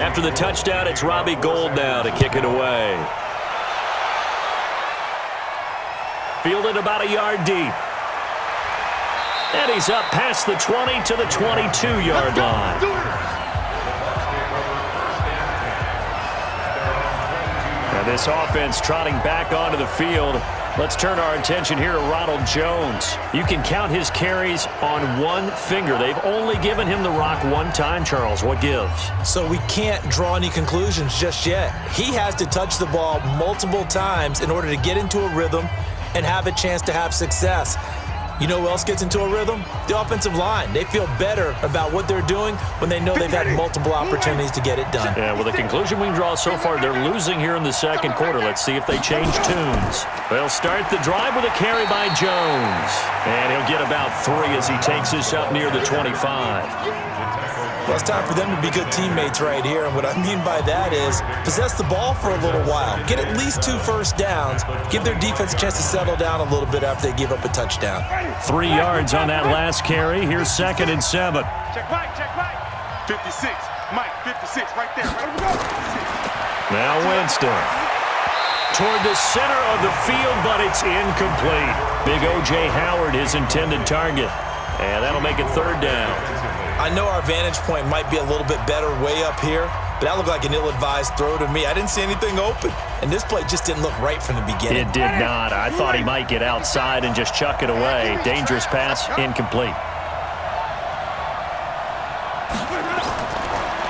After the touchdown, it's Robbie Gould now to kick it away. Fielded about a yard deep. And he's up past the 20 to the 22-yard line. Now this offense trotting back onto the field. Let's turn our attention here to Ronald Jones. You can count his carries on one finger. They've only given him the rock one time, Charles. What gives? So we can't draw any conclusions just yet. He has to touch the ball multiple times in order to get into a rhythm and have a chance to have success. You know who else gets into a rhythm? The offensive line. They feel better about what they're doing when they know they've had multiple opportunities to get it done. Yeah, well, the conclusion we can draw so far, they're losing here in the second quarter. Let's see if they change tunes. They'll start the drive with a carry by Jones. And he'll get about 3 as he takes this up near the 25. Well, it's time for them to be good teammates right here. And what I mean by that is possess the ball for a little while. Get at least 2 first downs. Give their defense a chance to settle down a little bit after they give up a touchdown. 3 yards on that last carry. Here's 2nd and 7. Check Mike, check Mike. 56, Mike, 56, right there. Now Winston. Toward the center of the field, but it's incomplete. Big O.J. Howard, his intended target. And that'll make it 3rd down. I know our vantage point might be a little bit better way up here, but that looked like an ill-advised throw to me. I didn't see anything open, and this play just didn't look right from the beginning. It did not. I thought he might get outside and just chuck it away. Dangerous pass, incomplete.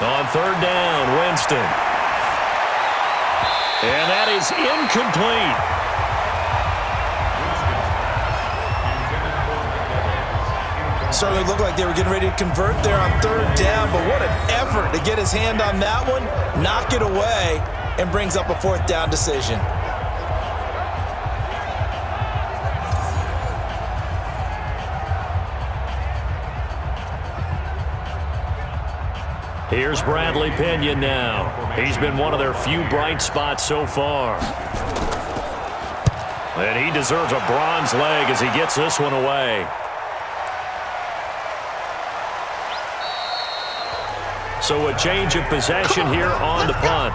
On 3rd down, Winston. And that is incomplete. Certainly looked like they were getting ready to convert there on 3rd down, but what an effort to get his hand on that one, knock it away, and brings up a 4th down decision. Here's Bradley Pinion now. He's been one of their few bright spots so far. And he deserves a bronze leg as he gets this one away. So a change of possession here on the punt.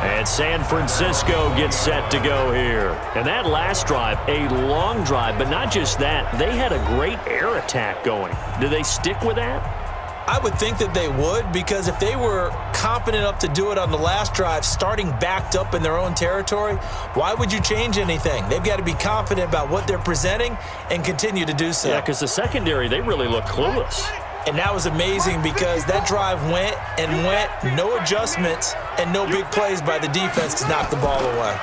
And San Francisco gets set to go here. And that last drive, a long drive, but not just that. They had a great air attack going. Do they stick with that? I would think that they would, because if they were confident enough to do it on the last drive, starting backed up in their own territory, why would you change anything? They've got to be confident about what they're presenting and continue to do so. Yeah, because the secondary, they really look clueless. And that was amazing because that drive went and went, no adjustments and no big plays by the defense to knock the ball away.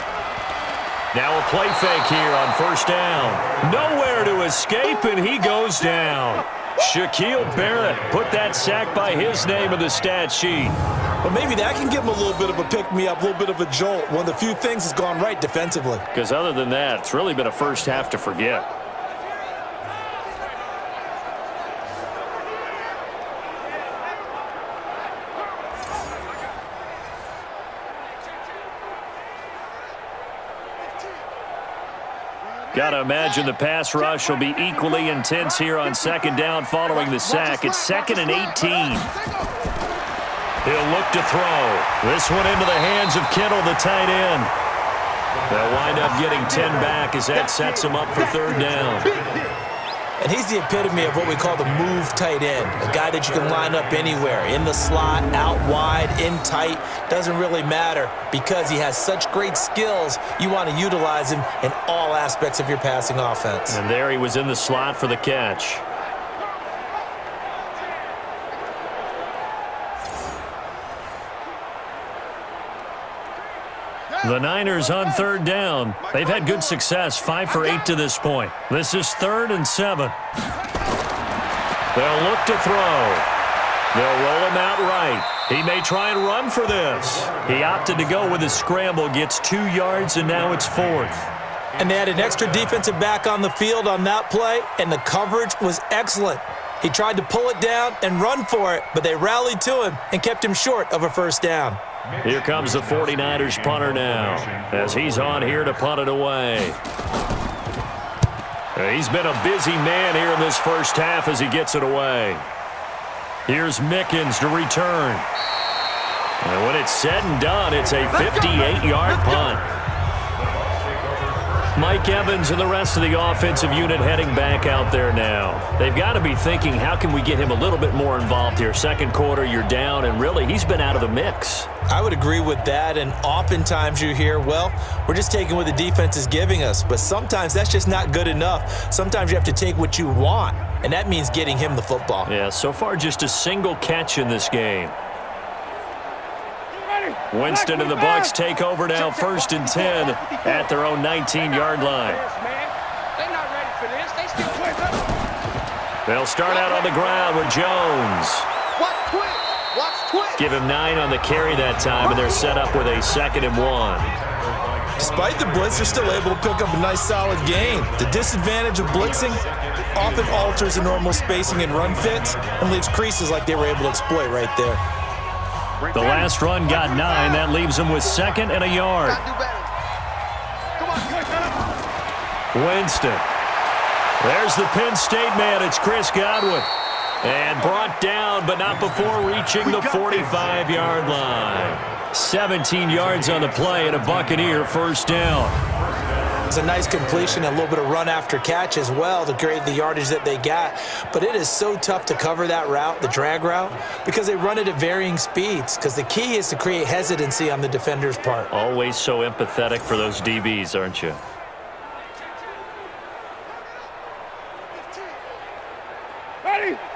Now a play fake here on 1st down. Nowhere to escape, and he goes down. Shaquille Barrett put that sack by his name in the stat sheet. But maybe that can give him a little bit of a pick-me-up, a little bit of a jolt. One of the few things that's gone right defensively. Because other than that, it's really been a first half to forget. Got to imagine the pass rush will be equally intense here on 2nd down following the sack. It's 2nd and 18. He'll look to throw. This one into the hands of Kittle, the tight end. They'll wind up getting 10 back as that sets him up for 3rd down. And he's the epitome of what we call the move tight end, a guy that you can line up anywhere, in the slot, out wide, in tight, doesn't really matter because he has such great skills. You want to utilize him in all aspects of your passing offense. And there he was in the slot for the catch. The Niners on 3rd down. They've had good success, 5 for 8 to this point. This is 3rd and 7. They'll look to throw. They'll roll him out right. He may try and run for this. He opted to go with a scramble, gets 2 yards, and now it's 4th. And they had an extra defensive back on the field on that play, and the coverage was excellent. He tried to pull it down and run for it, but they rallied to him and kept him short of a 1st down. Here comes the 49ers punter now as he's on here to punt it away. He's been a busy man here in this first half as he gets it away. Here's Mickens to return. And when it's said and done, it's a 58-yard punt. Mike Evans and the rest of the offensive unit heading back out there now. They've got to be thinking, how can we get him a little bit more involved here? Second quarter, you're down, and really, he's been out of the mix. I would agree with that, and oftentimes you hear, well, we're just taking what the defense is giving us, but sometimes that's just not good enough. Sometimes you have to take what you want, and that means getting him the football. Yeah, so far just a single catch in this game. Winston and the Bucs take over now, 1st and 10 at their own 19-yard line. They'll start out on the ground with Jones. Give him 9 on the carry that time, and they're set up with a 2nd and 1. Despite the blitz, they're still able to pick up a nice, solid gain. The disadvantage of blitzing often alters the normal spacing and run fits and leaves creases like they were able to exploit right there. The last run got 9. That leaves him with 2nd and a yard. Winston. There's the Penn State man. It's Chris Godwin. And brought down, but not before reaching the 45-yard line. 17 yards on the play and a Buccaneer first down. It's a nice completion, a little bit of run after catch as well to create the yardage that they got. But it is so tough to cover that route, the drag route, because they run it at varying speeds. Because the key is to create hesitancy on the defender's part. Always so empathetic for those DBs, aren't you?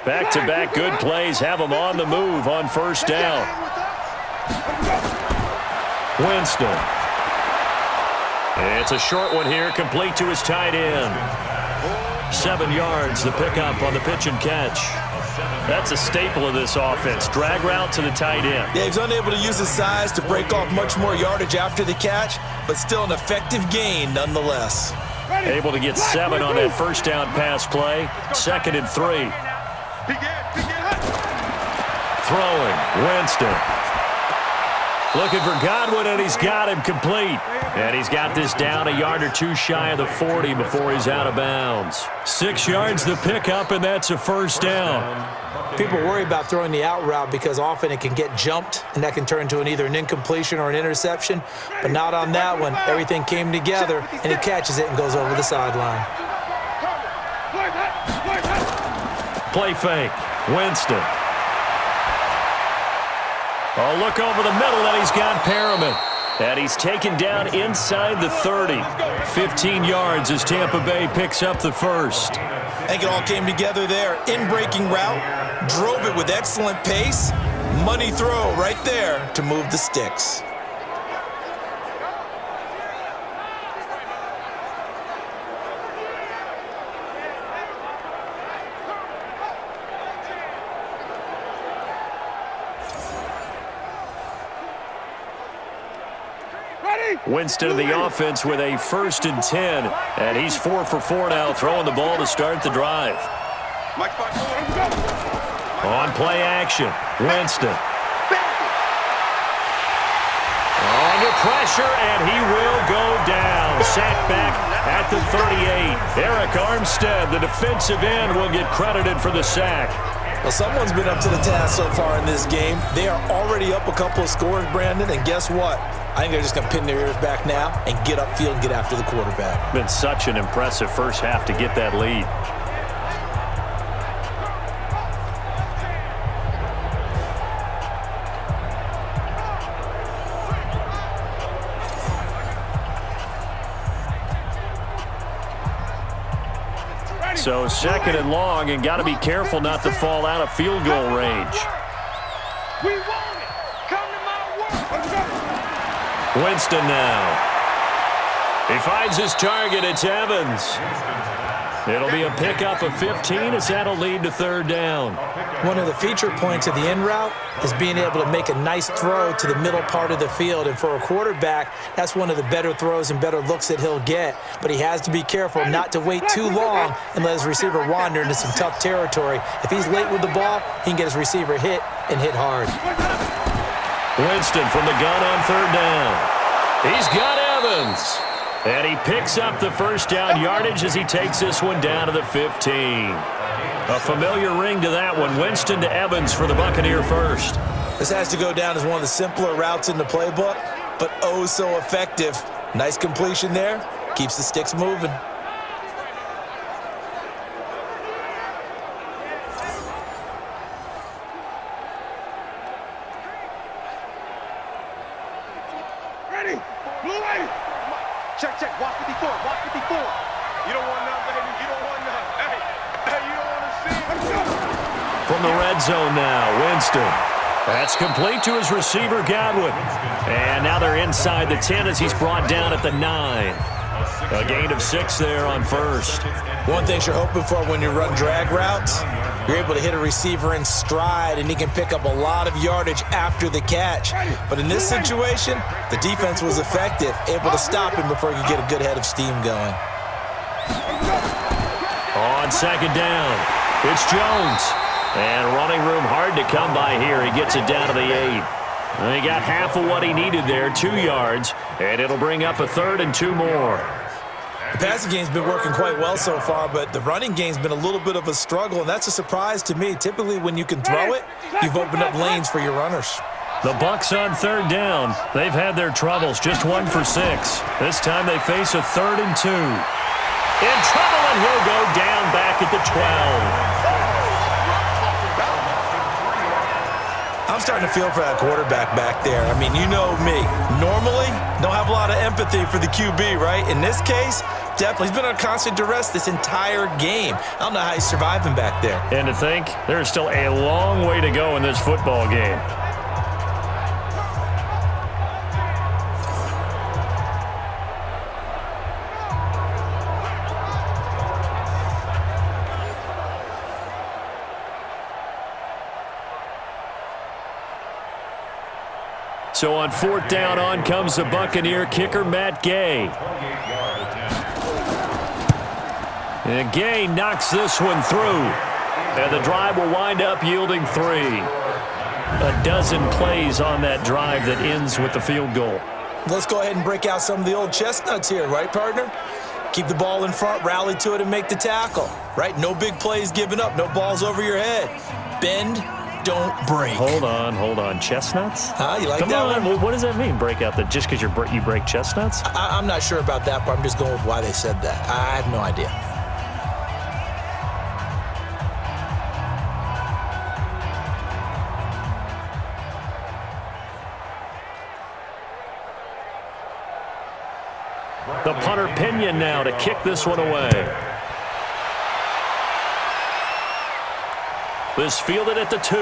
Back-to-back good plays have them on the move on first down. Winston. It's a short one here, complete to his tight end. 7 yards, the pickup on the pitch and catch. That's a staple of this offense. Drag route to the tight end. Yeah, he's unable to use his size to break off much more yardage after the catch, but still an effective gain nonetheless. Able to get 7 on that first down pass play. 2nd and 3. Throwing, Winston. Looking for Godwin, and he's got him complete. And he's got this down a yard or two shy of the 40 before he's out of bounds. 6 yards the pickup, and that's a first down. People worry about throwing the out route because often it can get jumped, and that can turn into either an incompletion or an interception. But not on that one. Everything came together, and he catches it and goes over the sideline. Play fake. Winston. Oh, look over the middle, and he's got Perriman. And he's taken down inside the 30. 15 yards as Tampa Bay picks up the first. I think it all came together there. In-breaking route, drove it with excellent pace. Money throw right there to move the sticks. Winston of the offense with a 1st and 10. And he's 4 for 4 now, throwing the ball to start the drive. On play action, Winston. Under pressure, and he will go down. Sacked back at the 38. Eric Armstead, the defensive end, will get credited for the sack. Well, someone's been up to the task so far in this game. They are already up a couple of scores, Brandon, and guess what? I think they're just going to pin their ears back now and get upfield and get after the quarterback. Been such an impressive first half to get that lead. So 2nd and long, and got to be careful not to fall out of field goal range. We want it. Come to my work. Winston now. He finds his target. It's Evans. It'll be a pickup of 15 as that'll lead to 3rd down. One of the feature points of the in route is being able to make a nice throw to the middle part of the field. And for a quarterback, that's one of the better throws and better looks that he'll get. But he has to be careful not to wait too long and let his receiver wander into some tough territory. If he's late with the ball, he can get his receiver hit and hit hard. Winston from the gun on 3rd down. He's got Evans. And he picks up the first down yardage as he takes this one down to the 15. A familiar ring to that one. Winston to Evans for the Buccaneer first. This has to go down as one of the simpler routes in the playbook, but oh so effective. Nice completion there. Keeps the sticks moving. Ready? Blue light. Check, check. Watch 54. Watch 54. You don't want none, baby. You don't want none. Hey, you don't want to see it. Let's go. From the red zone now, Winston. That's complete to his receiver, Godwin. And now they're inside the 10 as he's brought down at the 9. A gain of 6 there on first. One thing you're hoping for when you run drag routes, you're able to hit a receiver in stride, and he can pick up a lot of yardage after the catch. But in this situation, the defense was effective, able to stop him before he could get a good head of steam going. On second down, it's Jones. And running room hard to come by here. He gets it down to the 8. And he got half of what he needed there, 2 yards. And it'll bring up a 3rd and 2 more. The passing game's been working quite well so far, but the running game's been a little bit of a struggle, and that's a surprise to me. Typically, when you can throw it, you've opened up lanes for your runners. The Bucs on 3rd down. They've had their troubles, just 1 for 6. This time they face a 3rd and 2. In trouble, and he'll go down back at the 12. I'm starting to feel for that quarterback back there. I mean, you know me. Normally, don't have a lot of empathy for the QB, right? In this case, definitely. He's been on constant duress this entire game. I don't know how he's surviving back there. And to think, there's still a long way to go in this football game. So on 4th down, on comes the Buccaneer kicker, Matt Gay. And Gay knocks this one through. And the drive will wind up yielding 3. A dozen plays on that drive that ends with the field goal. Let's go ahead and break out some of the old chestnuts here, right, partner? Keep the ball in front, rally to it, and make the tackle, right? No big plays given up, no balls over your head. Bend, don't break. Hold on. Chestnuts? You like Come that on. one? What does that mean, break out? That just because you break chestnuts? I'm not sure about that, but I'm just going with why they said that. I have no idea. The punter Pinion now to kick this one away. This fielded at the 2.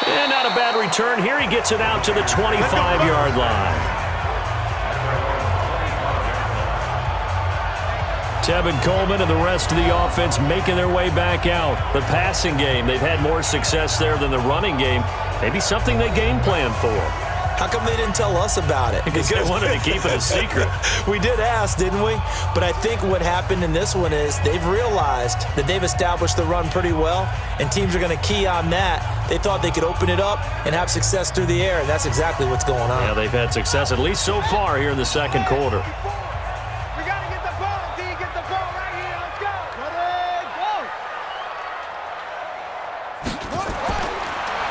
And not a bad return. Here he gets it out to the 25-yard line. Tevin Coleman and the rest of the offense making their way back out. The passing game, they've had more success there than the running game. Maybe something they game plan for. How come they didn't tell us about it? Because they wanted to keep it a secret. We did ask, didn't we? But I think what happened in this one is they've realized that they've established the run pretty well, and teams are going to key on that. They thought they could open it up and have success through the air, and that's exactly what's going on. Yeah, they've had success, at least so far here in the second quarter. We got to get the ball. D, get the ball right here. Let's go. Ready, go.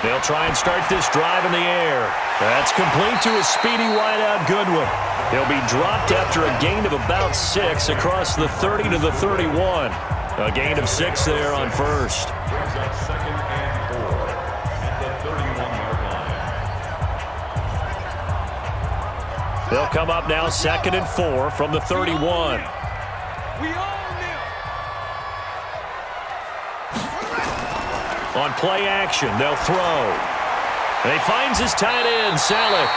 They'll try and start this drive in the air. That's complete to a speedy wideout Goodwin. He'll be dropped after a gain of about 6 across the 30 to the 31. A gain of 6 there on first. They'll come up now 2nd and 4 from the 31. We own them. On play action, they'll throw. And he finds his tight end, Salek.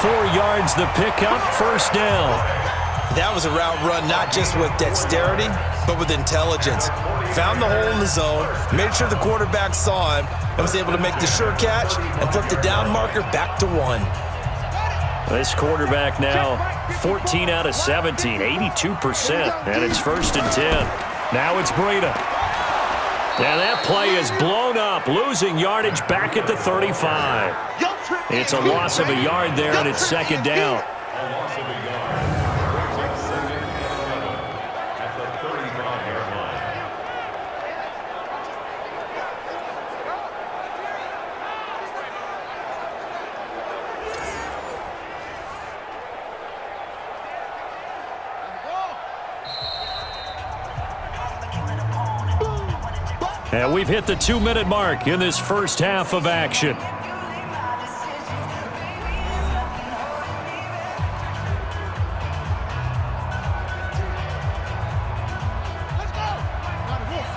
4 yards the pickup, first down. That was a route run not just with dexterity, but with intelligence. Found the hole in the zone, made sure the quarterback saw him, and was able to make the sure catch and flip the down marker back to 1. This quarterback now 14 out of 17, 82%, and it's 1st and 10. Now it's Breida. And that play is blown up, losing yardage back at the 35. It's a loss of a yard there, and it's 2nd down. And we've hit the 2-minute mark in this first half of action.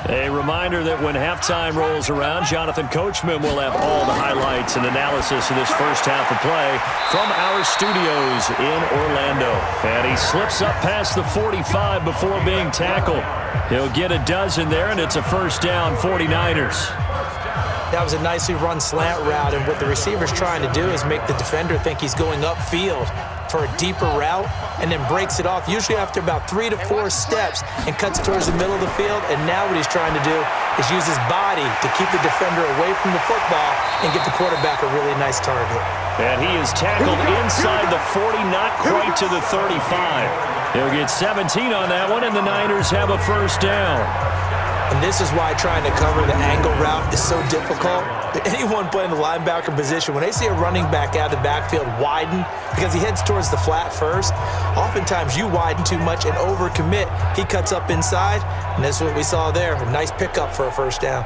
A reminder that when halftime rolls around, Jonathan Coachman will have all the highlights and analysis of this first half of play from our studios in Orlando. And he slips up past the 45 before being tackled. He'll get a dozen there, and it's a first down, 49ers. That was a nicely run slant route, and what the receiver's trying to do is make the defender think he's going upfield for a deeper route, and then breaks it off, usually after about 3 to 4 steps, and cuts towards the middle of the field. And now what he's trying to do is use his body to keep the defender away from the football and get the quarterback a really nice target. And he is tackled inside the 40, not quite to the 35. He'll get 17 on that one, and the Niners have a first down. And this is why trying to cover the angle route is so difficult. Anyone playing the linebacker position, when they see a running back out of the backfield widen because he heads towards the flat first, oftentimes you widen too much and overcommit. He cuts up inside, and that's what we saw there. A nice pickup for a first down.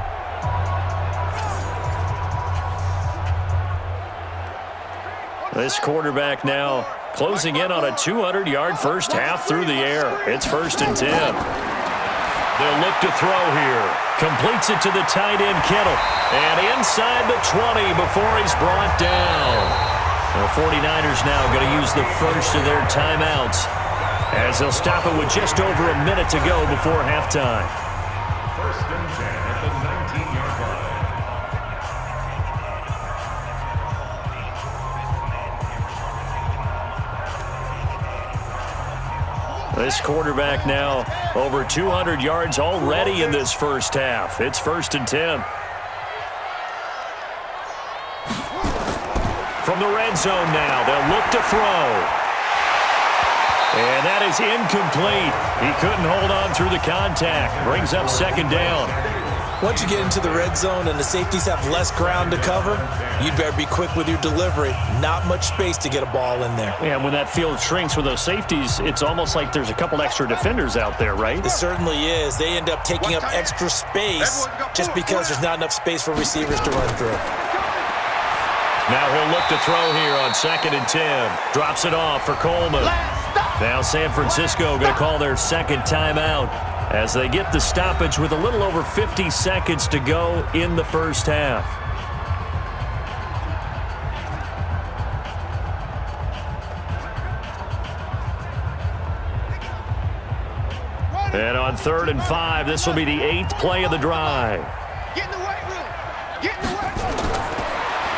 This quarterback now closing in on a 200-yard first half through the air. It's 1st and 10. They'll look to throw here. Completes it to the tight end, Kittle. And inside the 20 before he's brought down. The 49ers now going to use the first of their timeouts as they'll stop it with just over a minute to go before halftime. 1st and 10 at the 19-yard line. This quarterback now over 200 yards already in this first half. It's 1st and 10. From the red zone now, they'll look to throw. And that is incomplete. He couldn't hold on through the contact. Brings up 2nd down. Once you get into the red zone and the safeties have less ground to cover, you'd better be quick with your delivery. Not much space to get a ball in there. And when that field shrinks with those safeties, it's almost like there's a couple extra defenders out there, right? It certainly is. They end up taking up extra space just because there's not enough space for receivers to run through. Now he'll look to throw here on 2nd and 10. Drops it off for Coleman. Now San Francisco going to call their second timeout as they get the stoppage with a little over 50 seconds to go in the first half. And on 3rd and 5, this will be the 8th play of the drive. Get in the weight room. Get in the weight room.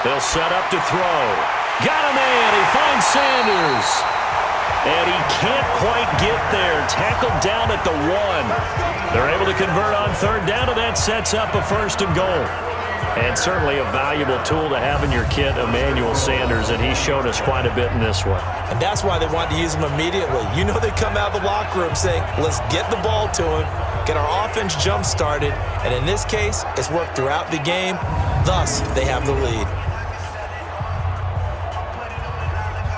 They'll set up to throw. Got him in. He finds Sanders. And he can't quite get there. Tackled down at the 1. They're able to convert on 3rd down, and that sets up a 1st and goal. And certainly a valuable tool to have in your kit, Emmanuel Sanders, and he showed us quite a bit in this one. And that's why they wanted to use him immediately. You know they come out of the locker room saying, let's get the ball to him, get our offense jump-started, and in this case, it's worked throughout the game. Thus, they have the lead.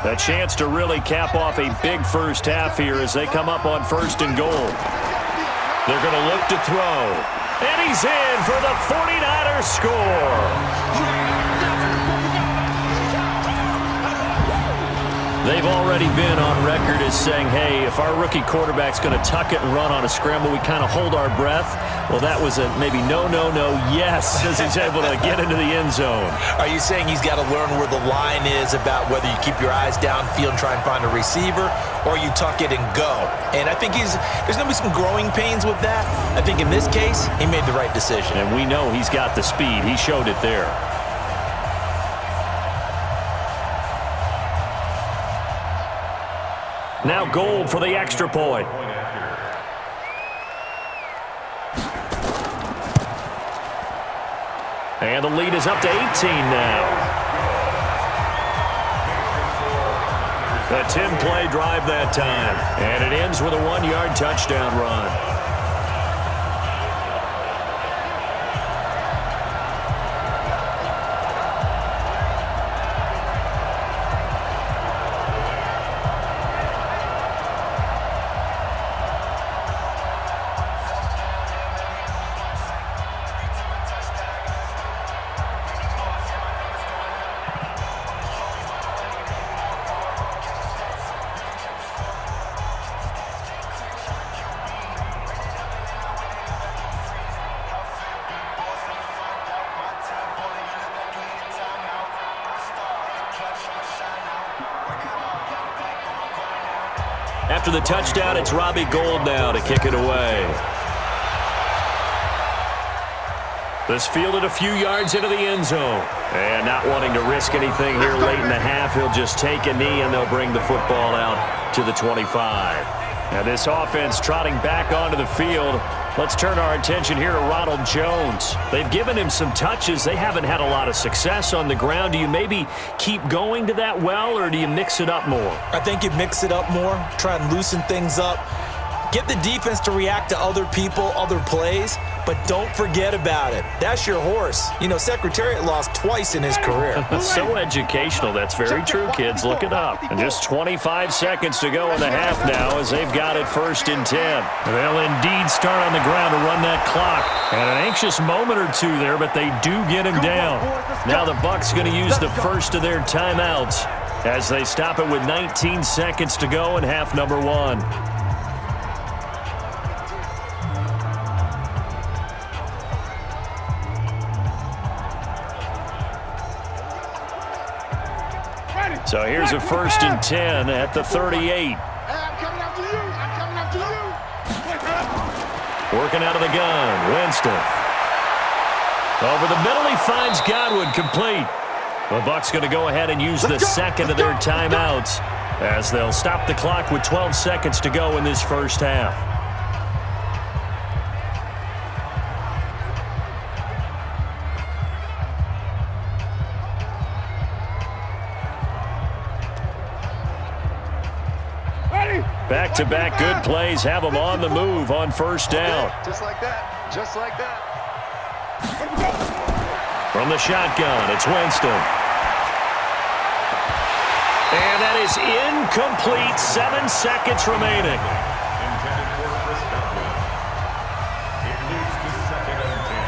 A chance to really cap off a big first half here as they come up on 1st and goal. They're going to look to throw. And he's in for the 49ers score. They've already been on record as saying, hey, if our rookie quarterback's going to tuck it and run on a scramble, we kind of hold our breath. Well, that was a maybe no, yes, as he's able to get into the end zone. Are you saying he's got to learn where the line is about whether you keep your eyes downfield and try and find a receiver or you tuck it and go? And I think there's going to be some growing pains with that. I think in this case, he made the right decision. And we know he's got the speed. He showed it there. Now Gold for the extra point. And the lead is up to 18 now. A 10-play drive that time. And it ends with a 1-yard touchdown run. After the touchdown, it's Robbie Gould now to kick it away. This fielded a few yards into the end zone. And not wanting to risk anything here late in the half, he'll just take a knee and they'll bring the football out to the 25. Now this offense trotting back onto the field. Let's turn our attention here to Ronald Jones. They've given him some touches. They haven't had a lot of success on the ground. Do you maybe keep going to that well, or do you mix it up more? I think you mix it up more, try and loosen things up. Get the defense to react to other people, other plays, but don't forget about it. That's your horse. You know, Secretariat lost twice in his career. So educational. That's very true, kids. Look it up. And just 25 seconds to go in the half now as they've got it 1st and 10. They'll indeed start on the ground to run that clock. And an anxious moment or two there, but they do get him down. Now the Bucs going to use the first of their timeouts as they stop it with 19 seconds to go in half number 1. So here's a 1st and 10 at the 38. Hey, I'm coming after you. I'm coming after you. Working out of the gun, Winston. Over the middle, he finds Godwin complete. The Bucs going to go ahead and use the second of their timeouts as they'll stop the clock with 12 seconds to go in this first half. Back-to-back good plays have them on the move on 1st down. Just like that. Just like that. From the shotgun, it's Winston. And that is incomplete. 7 seconds remaining. Intended for Chris Godwin. It leads to 2nd and 10.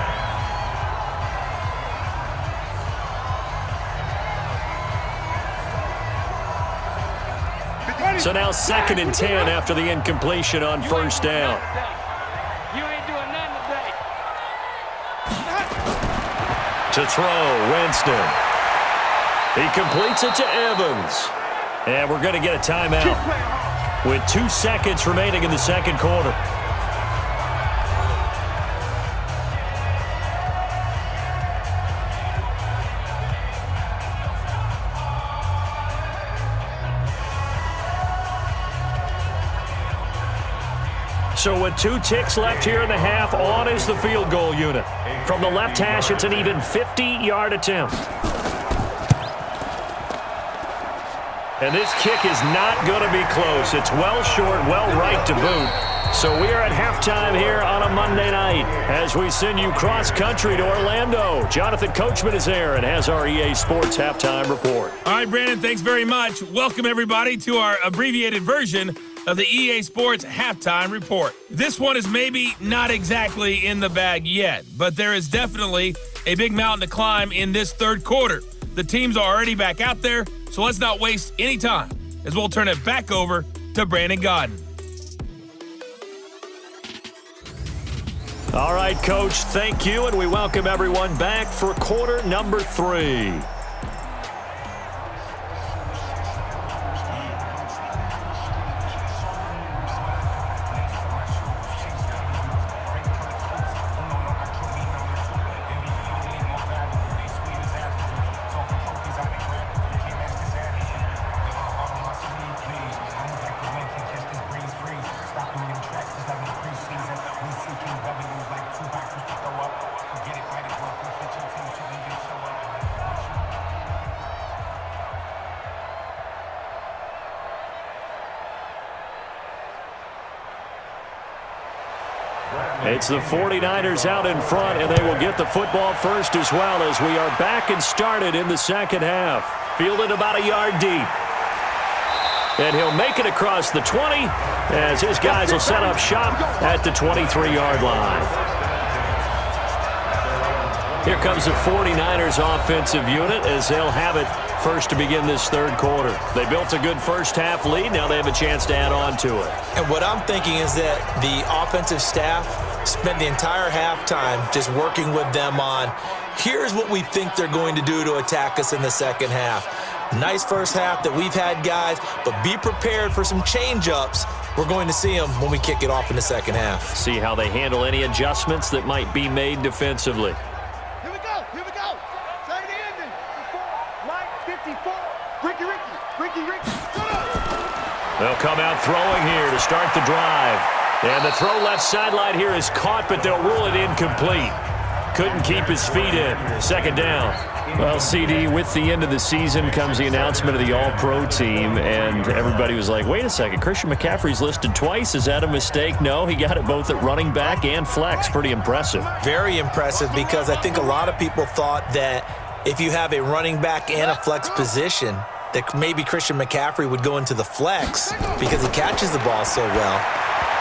So now 2nd and 10 after the incompletion on 1st down. You ain't doing nothing today. To throw, Winston. He completes it to Evans. And we're going to get a timeout with 2 seconds remaining in the second quarter. So with 2 ticks left here in the half, on is the field goal unit. From the left hash, it's an even 50-yard attempt. And this kick is not going to be close. It's well short, well right to boot. So we are at halftime here on a Monday night as we send you cross-country to Orlando. Jonathan Coachman is there and has our EA Sports halftime report. All right, Brandon, thanks very much. Welcome, everybody, to our abbreviated version of the EA Sports halftime report. This one is maybe not exactly in the bag yet, but there is definitely a big mountain to climb in this third quarter. The teams are already back out there, so let's not waste any time as we'll turn it back over to Brandon Godden. All right, Coach, thank you, and we welcome everyone back for quarter number 3. It's the 49ers out in front, and they will get the football first as well as we are back and started in the second half. Fielded about a yard deep. And he'll make it across the 20 as his guys will set up shop at the 23-yard line. Here comes the 49ers offensive unit as they'll have it first to begin this third quarter. They built a good first half lead. Now they have a chance to add on to it. And what I'm thinking is that the offensive staff spent the entire halftime just working with them on, here's what we think they're going to do to attack us in the second half. Nice first half that we've had, guys, but be prepared for some change-ups We're going to see them when we kick it off in the second half. See how they handle any adjustments that might be made defensively. Here we go. Tight end. Line 54. Ricky. They'll come out throwing here to start the drive. And the throw left sideline here is caught, but they'll rule it incomplete. Couldn't keep his feet in. Second down. Well, CD, with the end of the season comes the announcement of the All-Pro team, and everybody was like, wait a second, Christian McCaffrey's listed twice. Is that a mistake? No, he got it both at running back and flex. Pretty impressive. Very impressive, because I think a lot of people thought that if you have a running back and a flex position, that maybe Christian McCaffrey would go into the flex because he catches the ball so well,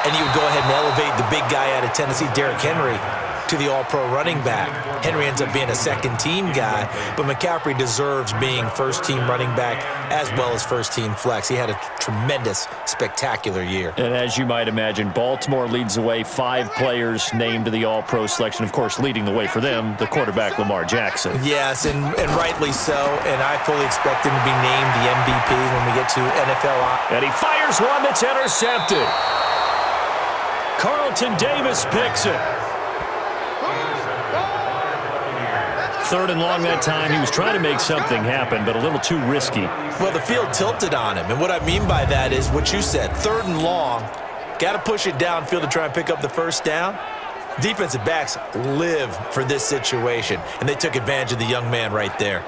and you would go ahead and elevate the big guy out of Tennessee, Derrick Henry, to the All-Pro running back. Henry ends up being a second-team guy, but McCaffrey deserves being first-team running back as well as first-team flex. He had a tremendous, spectacular year. And as you might imagine, Baltimore leads the way. 5 players named to the All-Pro selection. Of course, leading the way for them, the quarterback Lamar Jackson. Yes, and rightly so, and I fully expect him to be named the MVP when we get to NFL. And he fires one that's intercepted. Carlton Davis picks it. 3rd and long that time. He was trying to make something happen, but a little too risky. Well, the field tilted on him, and what I mean by that is what you said. 3rd and long, got to push it downfield to try and pick up the first down. Defensive backs live for this situation, and they took advantage of the young man right there.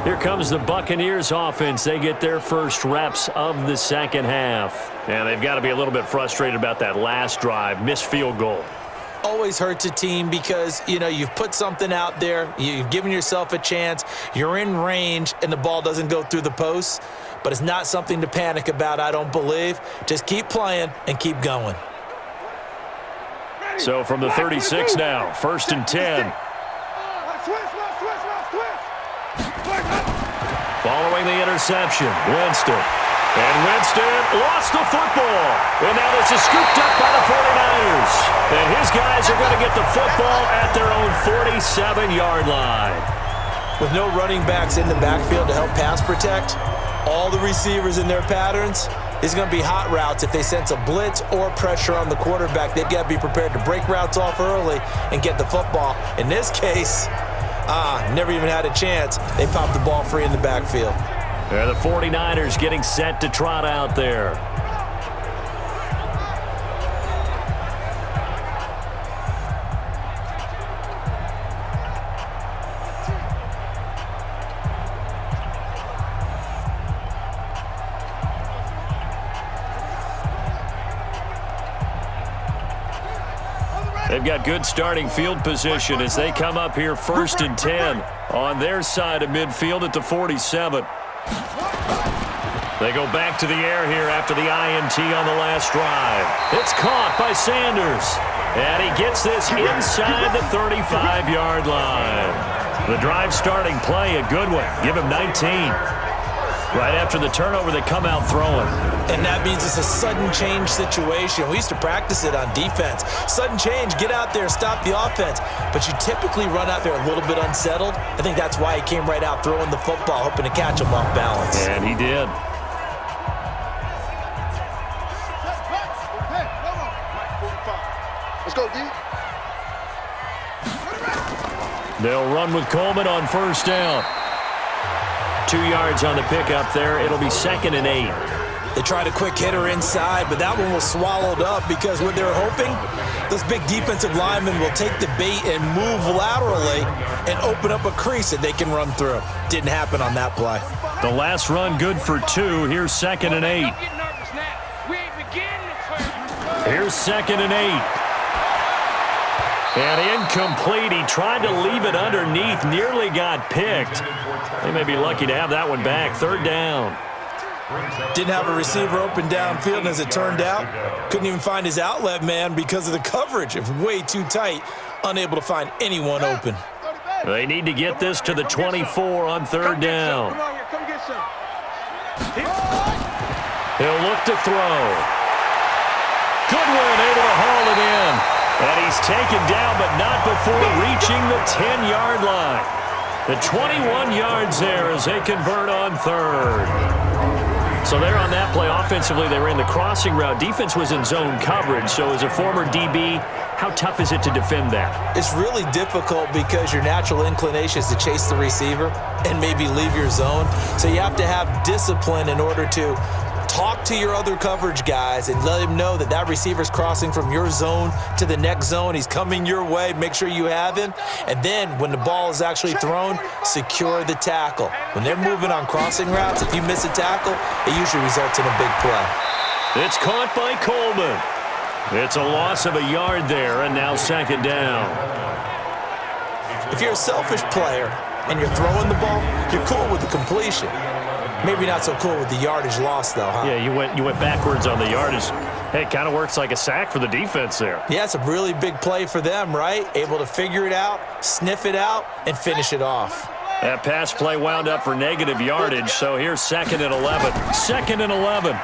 Here comes the Buccaneers offense. They get their first reps of the second half. And they've got to be a little bit frustrated about that last drive. Missed field goal. Always hurts a team because, you know, you've put something out there, you've given yourself a chance, you're in range, and the ball doesn't go through the posts. But it's not something to panic about, I don't believe. Just keep playing and keep going. So from the 36 now, 1st and 10. Following the interception, Winston. And Winston lost the football. And now this is scooped up by the 49ers. And his guys are going to get the football at their own 47-yard line. With no running backs in the backfield to help pass protect, all the receivers in their patterns, it's going to be hot routes. If they sense a blitz or pressure on the quarterback, they've got to be prepared to break routes off early and get the football. In this case, never even had a chance. They popped the ball free in the backfield. The 49ers getting set to trot out there. They've got good starting field position as they come up here 1st and 10 on their side of midfield at the 47. They go back to the air here after the INT on the last drive. It's caught by Sanders. And he gets this inside the 35-yard line. The drive starting play, a good one. Give him 19. Right after the turnover, they come out throwing. And that means it's a sudden change situation. We used to practice it on defense. Sudden change, get out there, stop the offense. But you typically run out there a little bit unsettled. I think that's why he came right out throwing the football, hoping to catch him off balance. And he did. Let's go, D. They'll run with Coleman on 1st down. 2 yards on the pickup there. It'll be 2nd and 8. They tried a quick hitter inside, but that one was swallowed up because what they're hoping, those big defensive linemen will take the bait and move laterally and open up a crease that they can run through. Didn't happen on that play. The last run good for 2. Here's 2nd and 8. Here's 2nd and 8. And incomplete. He tried to leave it underneath, nearly got picked. They may be lucky to have that one back. 3rd down. Didn't have a receiver open downfield, and as it turned out, couldn't even find his outlet man because of the coverage. It was way too tight, unable to find anyone open. They need to get this to the 24 on 3rd down. He'll look to throw. Goodwin able to haul it in. And he's taken down, but not before reaching the 10-yard line. The 21 yards there as they convert on 3rd. So there on that play, offensively, they ran the crossing route. Defense was in zone coverage. So as a former DB, how tough is it to defend that? It's really difficult because your natural inclination is to chase the receiver and maybe leave your zone. So you have to have discipline in order to talk to your other coverage guys and let him know that that receiver's crossing from your zone to the next zone. He's coming your way. Make sure you have him. And then when the ball is actually thrown, secure the tackle. When they're moving on crossing routes, if you miss a tackle, it usually results in a big play. It's caught by Coleman. It's a loss of a yard there, and now second down. If you're a selfish player and you're throwing the ball, you're cool with the completion. Maybe not so cool with the yardage loss, though, huh? Yeah, you went backwards on the yardage. Hey, it kind of works like a sack for the defense there. Yeah, it's a really big play for them, right? Able to figure it out, sniff it out, and finish it off. That pass play wound up for negative yardage, so here's 2nd and 11. 2nd and 11.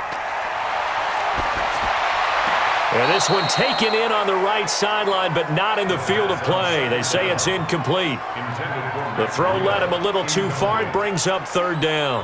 And this one taken in on the right sideline, but not in the field of play. They say it's incomplete. The throw led him a little too far. It brings up 3rd down.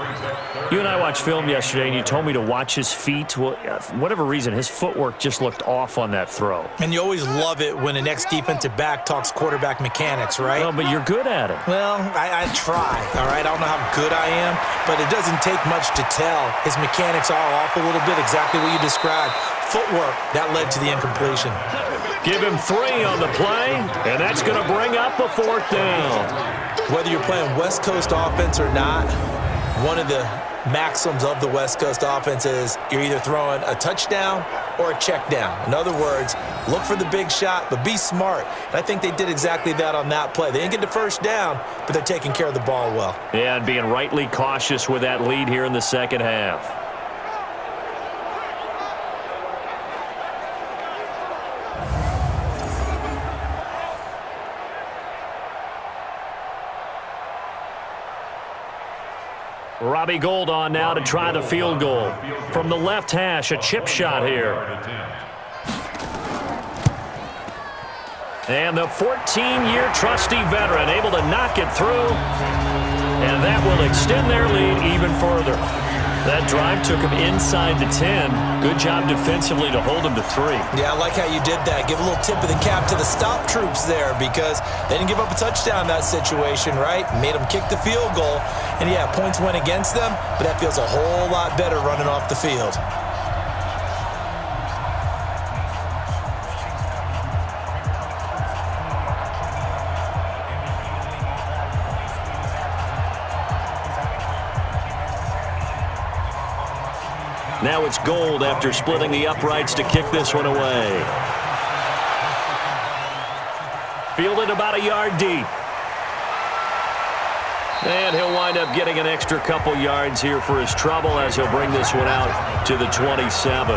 You and I watched film yesterday, and you told me to watch his feet. Well, for whatever reason, his footwork just looked off on that throw. And you always love it when the next defensive back talks quarterback mechanics, right? Well, but you're good at it. Well, I try, all right? I don't know how good I am, but it doesn't take much to tell. His mechanics are off a little bit, exactly what you described. Footwork, that led to the incompletion. Give him 3 on the play, and that's going to bring up a 4th down. Whether you're playing West Coast offense or not, one of the maxims of the West Coast offense is you're either throwing a touchdown or a check down. In other words, look for the big shot, but be smart. And I think they did exactly that on that play. They didn't get the first down, but they're taking care of the ball well. Yeah, and being rightly cautious with that lead here in the second half. Robbie Gould on now to try the field goal. From the left hash, a chip shot here. And the 14-year trusty veteran able to knock it through. And that will extend their lead even further. That drive took him inside the 10. Good job defensively to hold him to 3. Yeah, I like how you did that. Give a little tip of the cap to the stop troops there because they didn't give up a touchdown in that situation, right? Made them kick the field goal. And, yeah, points went against them, but that feels a whole lot better running off the field. Now it's Gould after splitting the uprights to kick this one away. Fielded about a yard deep. And he'll wind up getting an extra couple yards here for his trouble as he'll bring this one out to the 27.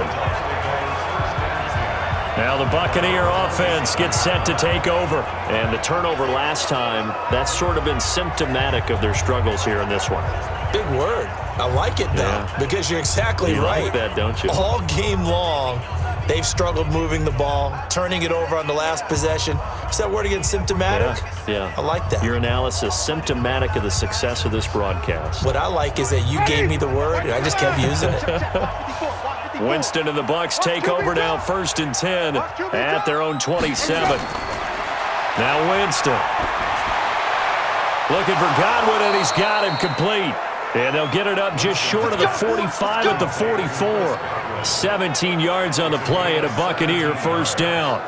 Now the Buccaneer offense gets set to take over. And the turnover last time, that's sort of been symptomatic of their struggles here in this one. Big word. I like it, though, because you're exactly right. You like that, don't you? All game long, they've struggled moving the ball, turning it over on the last possession. Is that word again, symptomatic? Yeah. I like that. Your analysis, symptomatic of the success of this broadcast. What I like is that you gave me the word, and I just kept using it. Winston and the Bucs take over now, 1st and 10 at their own 27. Now Winston. Looking for Godwin, and he's got him complete. And they'll get it up just short of the 45 at the 44. 17 yards on the play and a Buccaneer 1st down.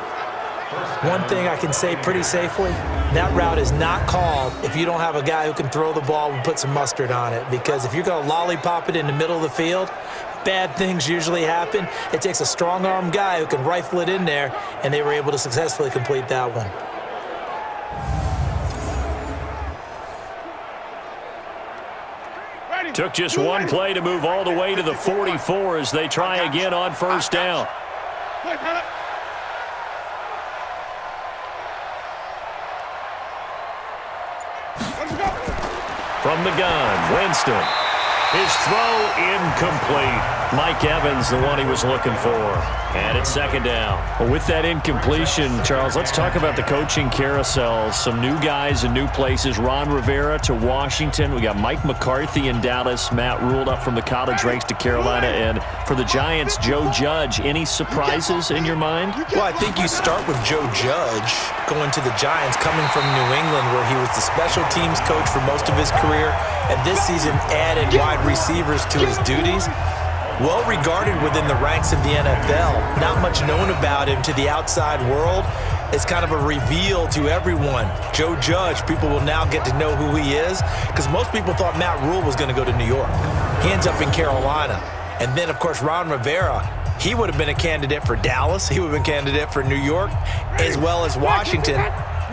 One thing I can say pretty safely, that route is not called if you don't have a guy who can throw the ball and put some mustard on it. Because if you're going to lollipop it in the middle of the field, bad things usually happen. It takes a strong-arm guy who can rifle it in there, and they were able to successfully complete that one. Took just one play to move all the way to the 44 as they try again on 1st down. From the gun, Winston. His throw incomplete. Mike Evans, the one he was looking for. And it's second down. Well, with that incompletion, Charles, let's talk about the coaching carousel. Some new guys in new places. Ron Rivera to Washington. We got Mike McCarthy in Dallas. Matt ruled up from the college ranks to Carolina. And for the Giants, Joe Judge. Any surprises in your mind? Well, I think you start with Joe Judge going to the Giants, coming from New England, where he was the special teams coach for most of his career, and this season added wide receivers to his duties. Well regarded within the ranks of the NFL. Not much known about him to the outside world. It's kind of a reveal to everyone. Joe Judge, people will now get to know who he is, because most people thought Matt Rule was going to go to New York. He ends up in Carolina. And then, of course, Ron Rivera, he would have been a candidate for Dallas. He would have been a candidate for New York, as well as Washington.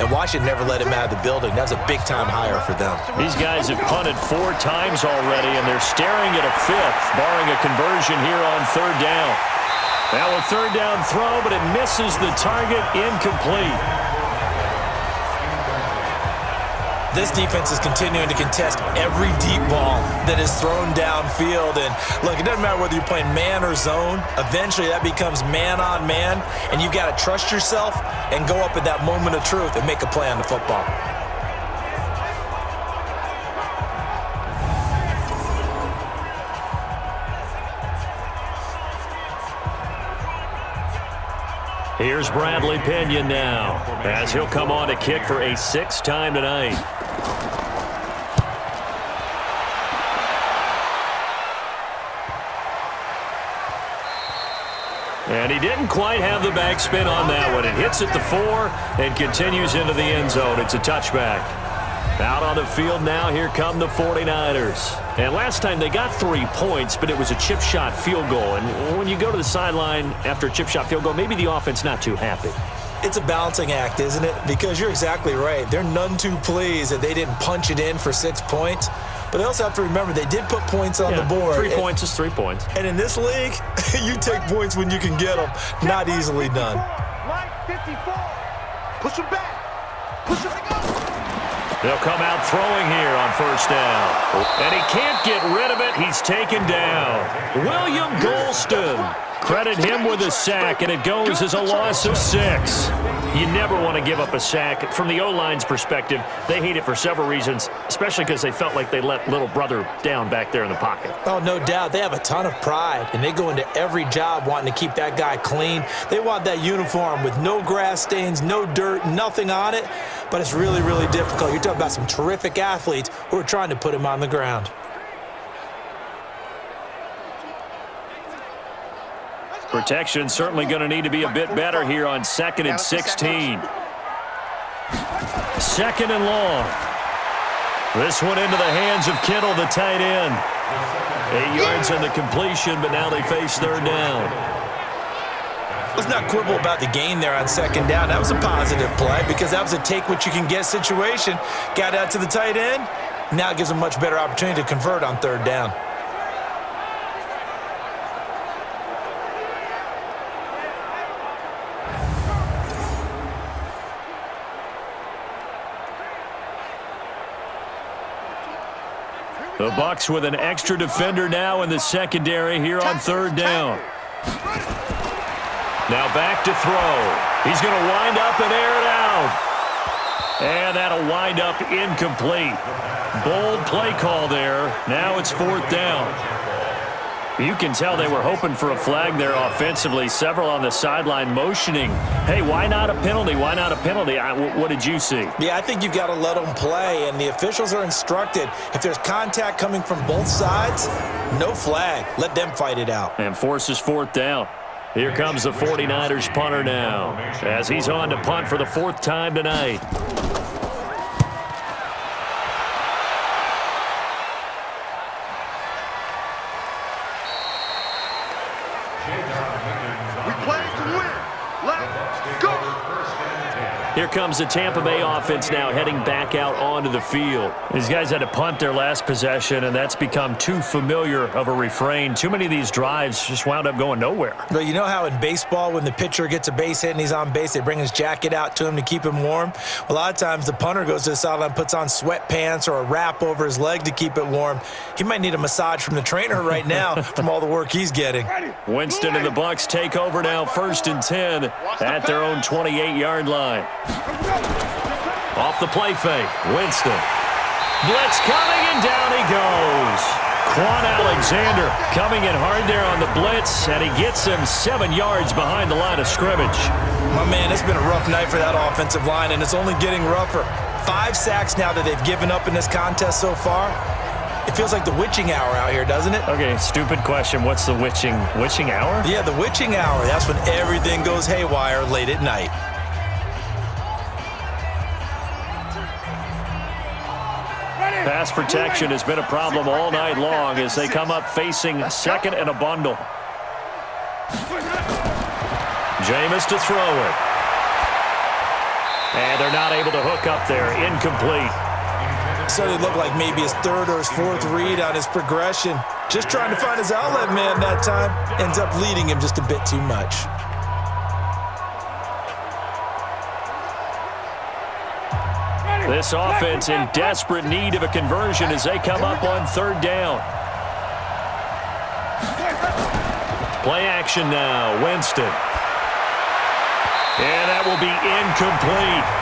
And Washington never let him out of the building. That was a big-time hire for them. These guys have punted 4 times already, and they're staring at a 5th, barring a conversion here on third down. Now a third down throw, but it misses the target, incomplete. This defense is continuing to contest every deep ball that is thrown downfield. And look, it doesn't matter whether you're playing man or zone. Eventually, that becomes man on man, and you've got to trust yourself and go up at that moment of truth and make a play on the football. Here's Bradley Pinion now, as he'll come on to kick for a 6th time tonight. And he didn't quite have the backspin on that one. It hits at the 4 and continues into the end zone. It's a touchback. Out on the field now, here come the 49ers. And last time they got 3 points, but it was a chip shot field goal. And when you go to the sideline after a chip shot field goal, maybe the offense not too happy. It's a balancing act, isn't it? Because you're exactly right. They're none too pleased that they didn't punch it in for 6 points. But they also have to remember they did put points on the board. 3 points is 3 points. And in this league, you take points when you can get them. Not easily done. Line 54. Push him back. Push him back. They'll come out throwing here on first down. And he can't get rid of it. He's taken down. William Golston. Credit him with a sack, and it goes as a loss of 6. You never want to give up a sack. From the O-line's perspective, they hate it for several reasons, especially because they felt like they let little brother down back there in the pocket. Oh, no doubt. They have a ton of pride, and they go into every job wanting to keep that guy clean. They want that uniform with no grass stains, no dirt, nothing on it. But it's really, really difficult. You're talking about some terrific athletes who are trying to put him on the ground. Protection certainly going to need to be a bit better here on 2nd and 16. 2nd and long. This one into the hands of Kittle, the tight end. 8 yards on the completion, but now they face third down. Let's not quibble about the gain there on 2nd down. That was a positive play because that was a take-what-you-can-get situation. Got out to the tight end. Now it gives them a much better opportunity to convert on third down. The Bucs with an extra defender now in the secondary here on third down. Now back to throw. He's going to wind up and air it out. And that'll wind up incomplete. Bold play call there. Now it's 4th down. You can tell they were hoping for a flag there offensively. Several on the sideline motioning. Hey, why not a penalty? Why not a penalty? What did you see? Yeah, I think you've got to let them play, and the officials are instructed. If there's contact coming from both sides, no flag. Let them fight it out. And forces 4th down. Here comes the 49ers punter now as he's on to punt for the 4th time tonight. We play to win. Let's go. Here comes the Tampa Bay offense now heading back out onto the field. These guys had to punt their last possession, and that's become too familiar of a refrain. Too many of these drives just wound up going nowhere. But you know how in baseball, when the pitcher gets a base hit and he's on base, they bring his jacket out to him to keep him warm? A lot of times the punter goes to the sideline, puts on sweatpants or a wrap over his leg to keep it warm. He might need a massage from the trainer right now from all the work he's getting. Winston and the Bucs take over now, 1st and 10 at their own 28-yard line. Off the play fake, Winston. Blitz coming, and down he goes. Quan Alexander coming in hard there on the blitz, and he gets him 7 yards behind the line of scrimmage. My man, it's been a rough night for that offensive line, and it's only getting rougher. 5 sacks now that they've given up in this contest so far. It feels like the witching hour out here, doesn't it? Okay, stupid question. What's the witching hour? Yeah, the witching hour. That's when everything goes haywire late at night. Pass protection has been a problem all night long as they come up facing 2nd and a bundle. Jameis to throw it. And they're not able to hook up there. Incomplete. So it looked like maybe his 3rd or his 4th read on his progression. Just trying to find his outlet man that time. Ends up leading him just a bit too much. This offense in desperate need of a conversion as they come up on 3rd down. Play action now, Winston. And that will be incomplete.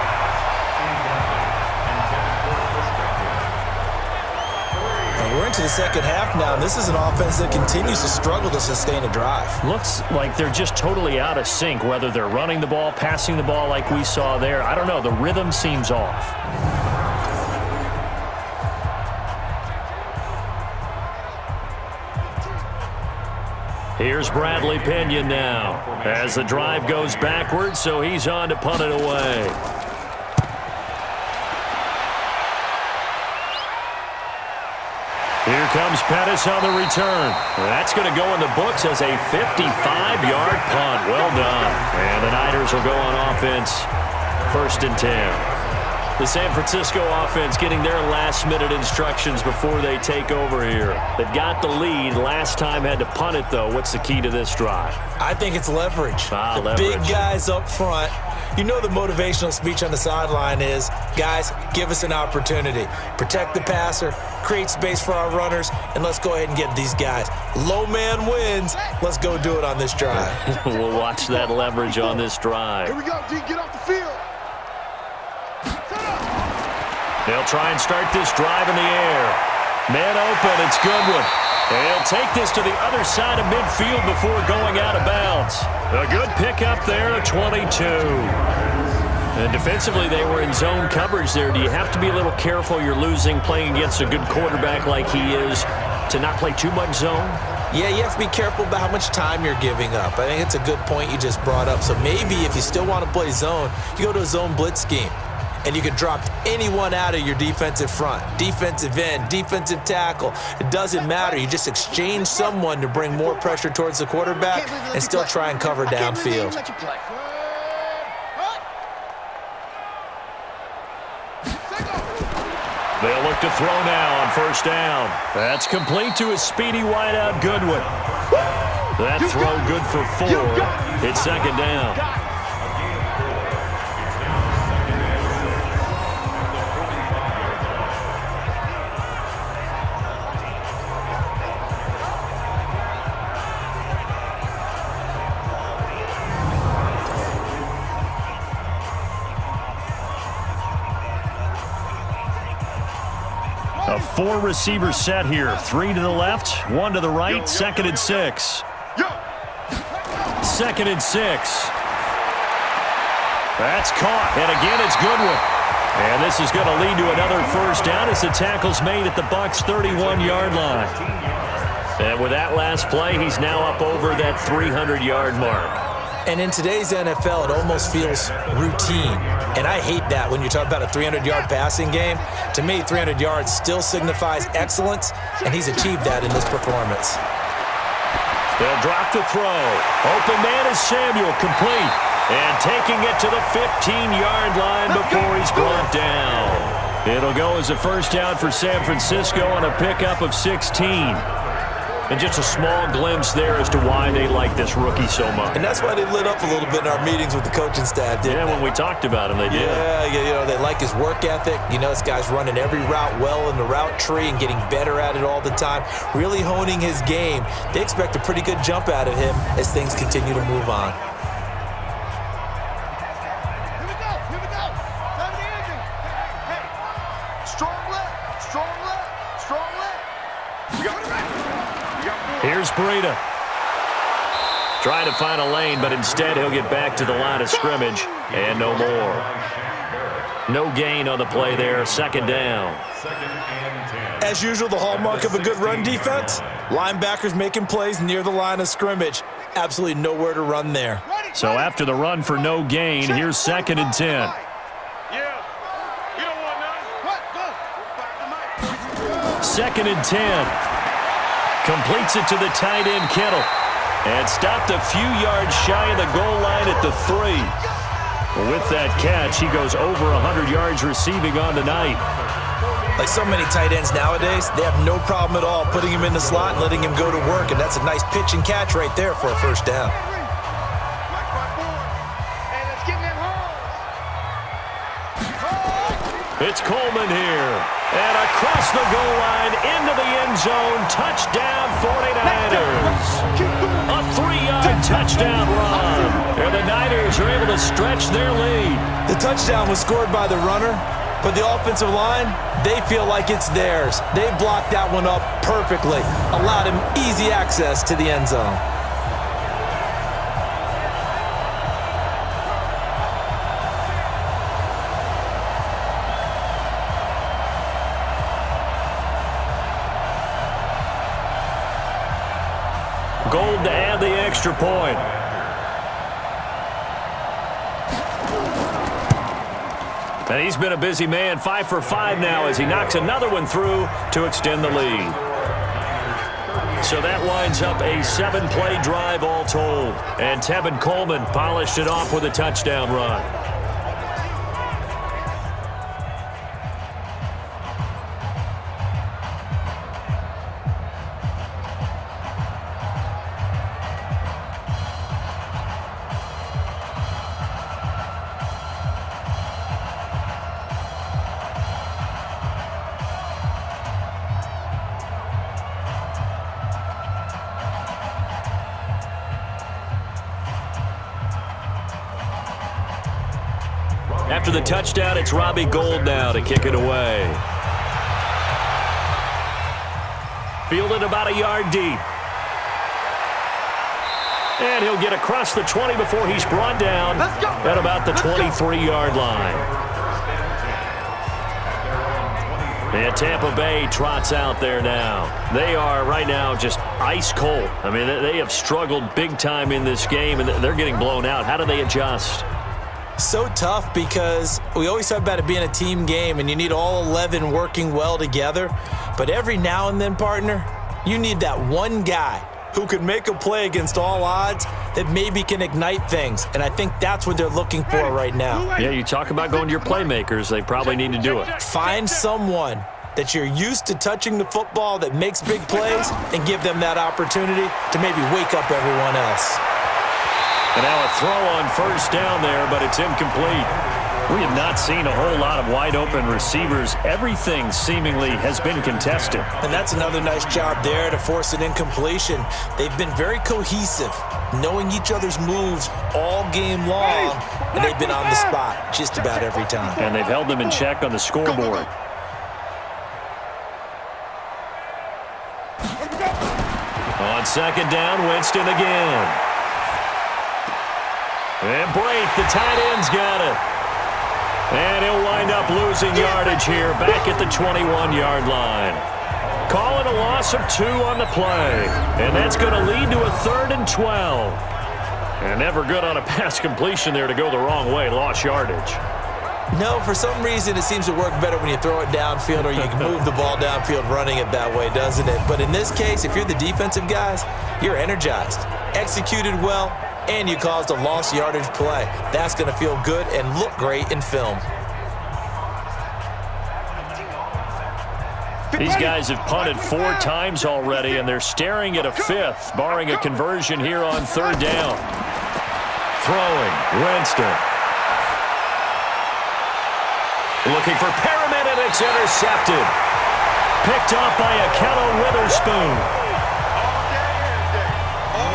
We're into the second half now, and this is an offense that continues to struggle to sustain a drive. Looks like they're just totally out of sync, whether they're running the ball, passing the ball like we saw there. I don't know. The rhythm seems off. Here's Bradley Pinion now as the drive goes backwards, so he's on to punt it away. Here comes Pettis on the return. That's going to go in the books as a 55-yard punt. Well done. And the Niners will go on offense, 1st and 10. The San Francisco offense getting their last-minute instructions before they take over here. They've got the lead. Last time had to punt it, though. What's the key to this drive? I think it's leverage. The leverage. Big guys up front. You know the motivational speech on the sideline is, guys, give us an opportunity. Protect the passer, create space for our runners, and let's go ahead and get these guys. Low man wins. Let's go do it on this drive. We'll watch that leverage on this drive. Here we go, D. Get off the field. They'll try and start this drive in the air. Man open, it's Goodwin. They'll take this to the other side of midfield before going out of bounds. A good pickup there, 22. And defensively, they were in zone coverage there. Do you have to be a little careful? You're losing, playing against a good quarterback like he is, to not play too much zone? Yeah, you have to be careful about how much time you're giving up. I think it's a good point you just brought up. So maybe if you still want to play zone, you go to a zone blitz scheme. And you can drop anyone out of your defensive front, defensive end, defensive tackle. It doesn't matter. You just exchange someone to bring more pressure towards the quarterback and still try and cover downfield. They'll look to throw now on 1st down. That's complete to his speedy wideout, Goodwin. That throw good for 4. It's 2nd down. A 4-receiver set here. 3 to the left, 1 to the right, 2nd and 6. 2nd and 6. That's caught, and again it's Goodwin. And this is going to lead to another 1st down as the tackle's made at the Bucs' 31-yard line. And with that last play, he's now up over that 300-yard mark. And in today's NFL, it almost feels routine. And I hate that when you talk about a 300-yard passing game. To me, 300 yards still signifies excellence, and he's achieved that in this performance. They'll drop the throw. Open man is Samuel, complete. And taking it to the 15-yard line before he's brought down. It'll go as a first down for San Francisco on a pickup of 16. And just a small glimpse there as to why they like this rookie so much. And that's why they lit up a little bit in our meetings with the coaching staff, didn't they? When we talked about him, they did. Yeah, they like his work ethic. This guy's running every route well in the route tree and getting better at it all the time, really honing his game. They expect a pretty good jump out of him as things continue to move on. Here we go. Time to end it. Hey. Strong left. We got it right. Here's Breida. Trying to find a lane, but instead he'll get back to the line of scrimmage, and no more. No gain on the play there, second down. As usual, the hallmark of a good run defense, linebackers making plays near the line of scrimmage. Absolutely nowhere to run there. So after the run for no gain, here's second and 10. Yeah. You don't want none. What? Go. Second and 10. Completes it to the tight end, Kittle. And stopped a few yards shy of the goal line at the 3. With that catch, he goes over 100 yards receiving on tonight. Like so many tight ends nowadays, they have no problem at all putting him in the slot and letting him go to work, and that's a nice pitch and catch right there for a first down. It's Coleman here. And across the goal line into the end zone. Touchdown 49ers. A 3-yard touchdown run. And the Niners are able to stretch their lead. The touchdown was scored by the runner, but the offensive line, they feel like it's theirs. They blocked that one up perfectly. Allowed him easy access to the end zone. Gold to add the extra point. And he's been a busy man, 5 for 5 now as he knocks another one through to extend the lead. So that winds up a 7-play drive all told. And Tevin Coleman polished it off with a touchdown run. After the touchdown, it's Robbie Gould now to kick it away. Fielded about a yard deep. And he'll get across the 20 before he's brought down at about the 23-yard line. And Tampa Bay trots out there now. They are right now just ice cold. I mean, they have struggled big time in this game, and they're getting blown out. How do they adjust? So tough because we always talk about it being a team game and you need all 11 working well together. But every now and then, partner, you need that one guy who could make a play against all odds that maybe can ignite things. And I think that's what they're looking for right now. Yeah, you talk about going to your playmakers. They probably need to do it. Find someone that you're used to touching the football that makes big plays and give them that opportunity to maybe wake up everyone else. And now a throw on first down there, but it's incomplete. We have not seen a whole lot of wide-open receivers. Everything seemingly has been contested. And that's another nice job there to force an incompletion. They've been very cohesive, knowing each other's moves all game long, and they've been on the spot just about every time. And they've held them in check on the scoreboard. On second down, Winston again. And Blake, the tight end's got it. And he'll wind up losing yardage here back at the 21-yard line. Calling a loss of 2 on the play. And that's going to lead to a 3rd and 12. And never good on a pass completion there to go the wrong way. Lost yardage. No, for some reason it seems to work better when you throw it downfield or you can move the ball downfield running it that way, doesn't it? But in this case, if you're the defensive guys, you're energized, executed well, and you caused a lost yardage play. That's going to feel good and look great in film. These guys have punted 4 times already, and they're staring at a 5th, barring a conversion here on 3rd down. Throwing, Winston. Looking for Perriman, and it's intercepted. Picked off by Akello Witherspoon.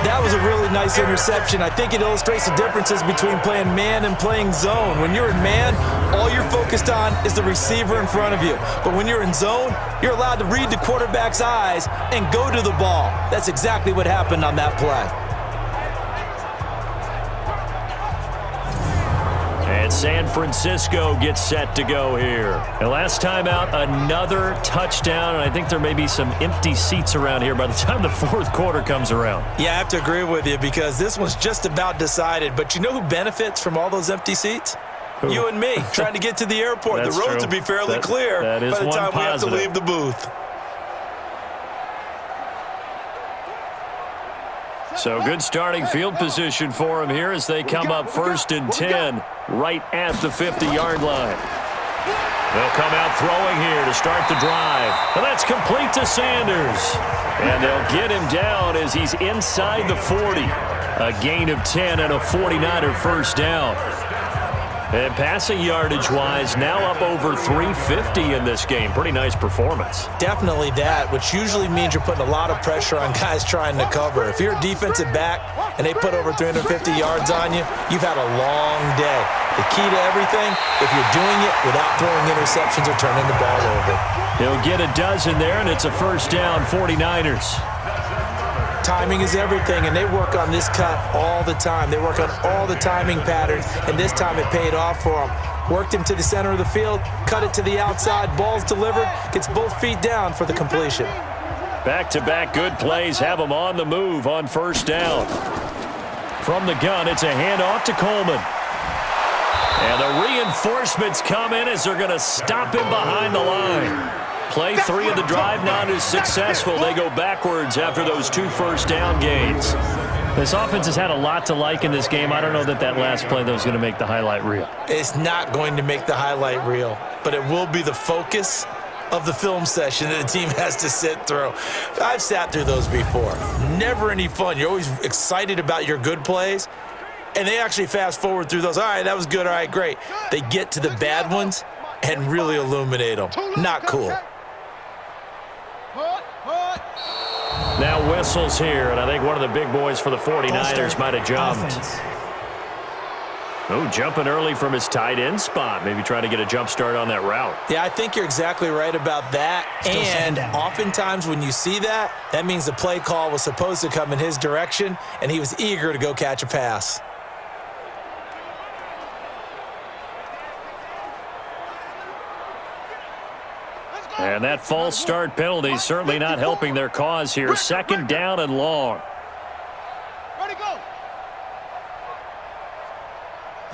That was a really nice interception. I think it illustrates the differences between playing man and playing zone. When you're in man, all you're focused on is the receiver in front of you. But when you're in zone, you're allowed to read the quarterback's eyes and go to the ball. That's exactly what happened on that play. And San Francisco gets set to go here. And last time out, another touchdown, and I think there may be some empty seats around here by the time the 4th quarter comes around. Yeah, I have to agree with you because this one's just about decided. But you know who benefits from all those empty seats? Who? You and me, trying to get to the airport. The roads will be fairly clear by the time we have to leave the booth. So good starting field position for him here as they come up 1st and 10 right at the 50-yard line. They'll come out throwing here to start the drive. And that's complete to Sanders. And they'll get him down as he's inside the 40. A gain of 10 and a 49er first down. And passing yardage-wise, now up over 350 in this game. Pretty nice performance. Definitely that, which usually means you're putting a lot of pressure on guys trying to cover. If you're a defensive back and they put over 350 yards on you, you've had a long day. The key to everything, if you're doing it without throwing interceptions or turning the ball over. He'll get a dozen there, and it's a first down, 49ers. Timing is everything, and they work on this cut all the time. They work on all the timing patterns, and this time it paid off for them. Worked him to the center of the field, cut it to the outside, ball's delivered, gets both feet down for the completion. Back-to-back good plays have him on the move on first down. From the gun, it's a handoff to Coleman. And the reinforcements come in as they're going to stop him behind the line. Play 3 of the drive not as successful. They go backwards after those 2 first down gains. This offense has had a lot to like in this game. I don't know that last play, though, is going to make the highlight reel. It's not going to make the highlight reel, but it will be the focus of the film session that the team has to sit through. I've sat through those before. Never any fun. You're always excited about your good plays, and they actually fast forward through those. All right, that was good. All right, great. They get to the bad ones and really illuminate them. Not cool. Now whistles here, and I think one of the big boys for the 49ers might have jumped. Oh, jumping early from his tight end spot. Maybe trying to get a jump start on that route. Yeah, I think you're exactly right about that. And oftentimes when you see that, that means the play call was supposed to come in his direction, and he was eager to go catch a pass. And that false start penalty certainly not helping their cause here. 2nd down and long. Ready, go.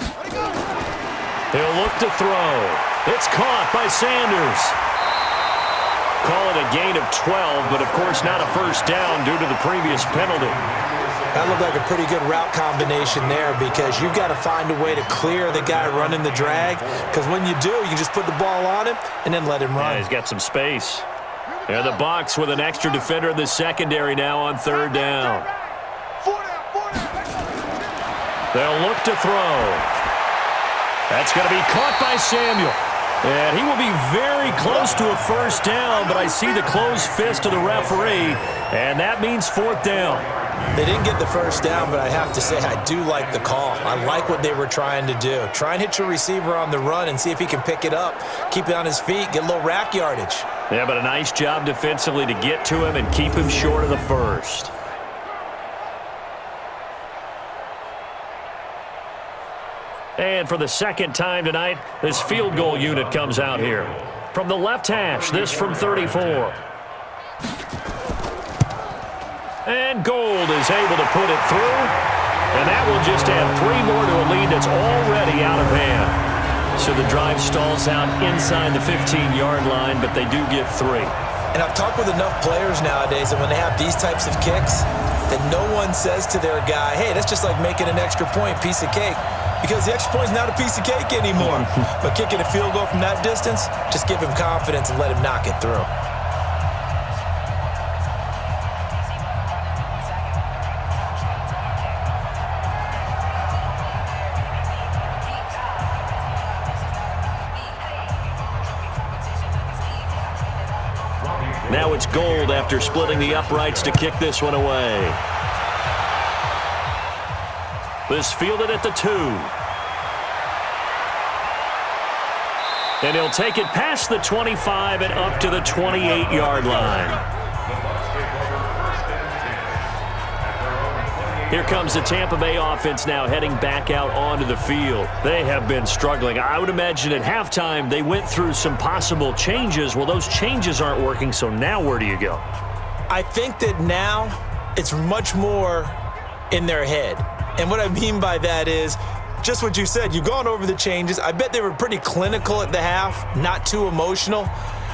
Ready, go. He'll look to throw. It's caught by Sanders. Call it a gain of 12, but of course not a first down due to the previous penalty. That looked like a pretty good route combination there because you've got to find a way to clear the guy running the drag, because when you do, you just put the ball on him and then let him run. Yeah, he's got some space. And the Bucs with an extra defender in the secondary now on 3rd down. They'll look to throw. That's going to be caught by Samuel. And he will be very close to a first down, but I see the closed fist of the referee, and that means 4th down. They didn't get the first down, but I have to say I do like the call. I like what they were trying to do. Try and hit your receiver on the run and see if he can pick it up, keep it on his feet, get a little rack yardage. Yeah, but a nice job defensively to get to him and keep him short of the first. And for the 2nd time tonight, this field goal unit comes out here. From the left hash, this from 34. And Gold is able to put it through. And that will just add 3 more to a lead that's already out of hand. So the drive stalls out inside the 15-yard line, but they do get 3. And I've talked with enough players nowadays that when they have these types of kicks, that no one says to their guy, hey, that's just like making an extra point, piece of cake. Because the extra point is not a piece of cake anymore. But kicking a field goal from that distance, just give him confidence and let him knock it through. Now it's Gold after splitting the uprights to kick this one away. This fielded at the 2. And he'll take it past the 25 and up to the 28-yard line. Here comes the Tampa Bay offense now heading back out onto the field. They have been struggling. I would imagine at halftime they went through some possible changes. Well, those changes aren't working, so now where do you go? I think that now it's much more in their head. And what I mean by that is just what you said. You've gone over the changes. I bet they were pretty clinical at the half, not too emotional.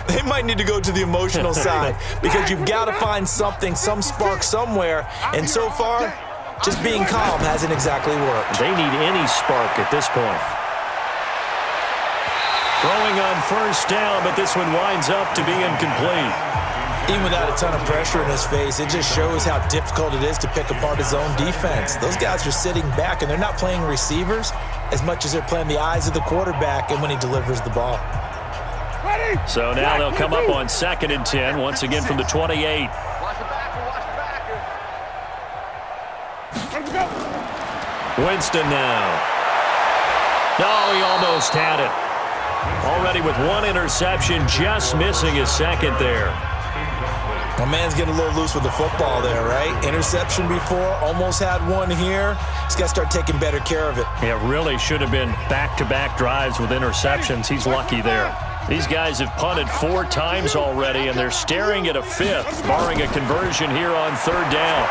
They might need to go to the emotional side because you've got to find something, some spark somewhere. And so far, just being calm hasn't exactly worked. They need any spark at this point. Throwing on first down, but this one winds up to be incomplete. Even without a ton of pressure in his face, it just shows how difficult it is to pick apart his own defense. Those guys are sitting back, and they're not playing receivers as much as they're playing the eyes of the quarterback and when he delivers the ball. So now they'll come up on 2nd and 10, once again from the 28. Winston now. No, he almost had it. Already with one interception, just missing his second there. My man's getting a little loose with the football there, right? Interception before, almost had one here. He's got to start taking better care of it. Yeah, really should have been back-to-back drives with interceptions. He's lucky there. These guys have punted 4 times already, and they're staring at a 5th, barring a conversion here on 3rd down.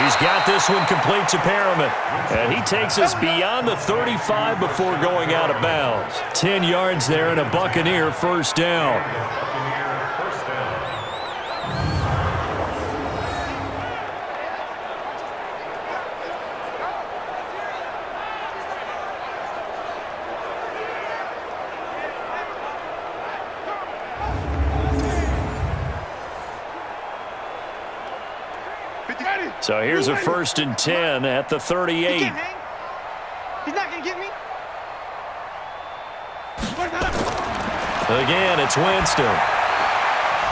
He's got this one complete to Perriman, and he takes us beyond the 35 before going out of bounds. 10 yards there and a Buccaneer first down. So here's a 1st and 10 at the 38. He's not going to get me. Again, it's Winston.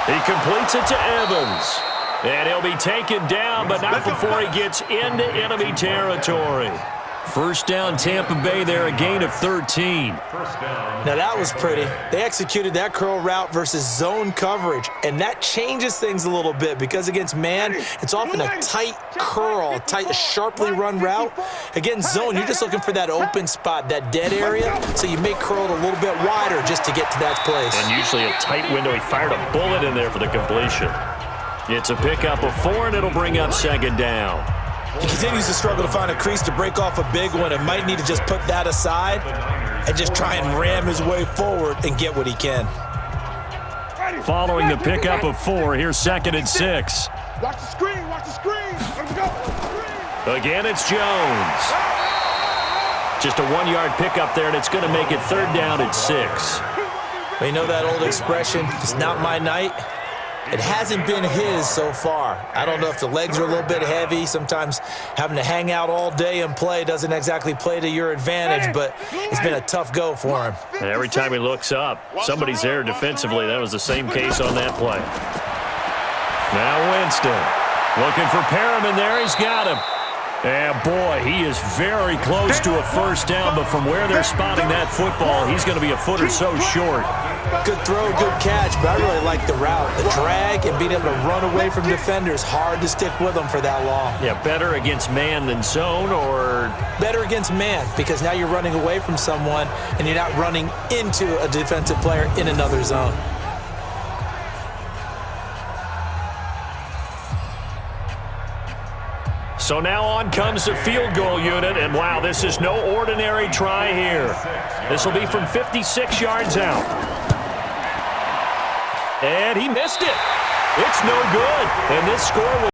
He completes it to Evans. And he'll be taken down, but not before he gets into enemy territory. First down, Tampa Bay there, a gain of 13. Now that was pretty. They executed that curl route versus zone coverage, and that changes things a little bit because against man, it's often a tight curl, tight, sharply run route. Against zone, you're just looking for that open spot, that dead area, so you make curl a little bit wider just to get to that place. And usually a tight window. He fired a bullet in there for the completion. It's a pickup of 4, and it'll bring up 2nd down. He continues to struggle to find a crease to break off a big one and might need to just put that aside and just try and ram his way forward and get what he can. Following the pickup of 4, here's 2nd and 6. Watch the screen, watch the screen. Let's go. Again, it's Jones. Just a 1-yard pickup there, and it's going to make it 3rd down at 6. But you know that old expression, it's not my night? It hasn't been his so far. I don't know if the legs are a little bit heavy. Sometimes having to hang out all day and play doesn't exactly play to your advantage, but it's been a tough go for him. And every time he looks up, somebody's there defensively. That was the same case on that play. Now Winston looking for Perriman there. He's got him. And boy, he is very close to a first down, but from where they're spotting that football, he's going to be a foot or so short. Good throw, good catch, but I really like the route. The drag and being able to run away from defenders, hard to stick with them for that long. Yeah, better against man than zone, or? Better against man, because now you're running away from someone and you're not running into a defensive player in another zone. So now on comes the field goal unit, and wow, this is no ordinary try here. This will be from 56 yards out. And he missed it. It's no good, and this score will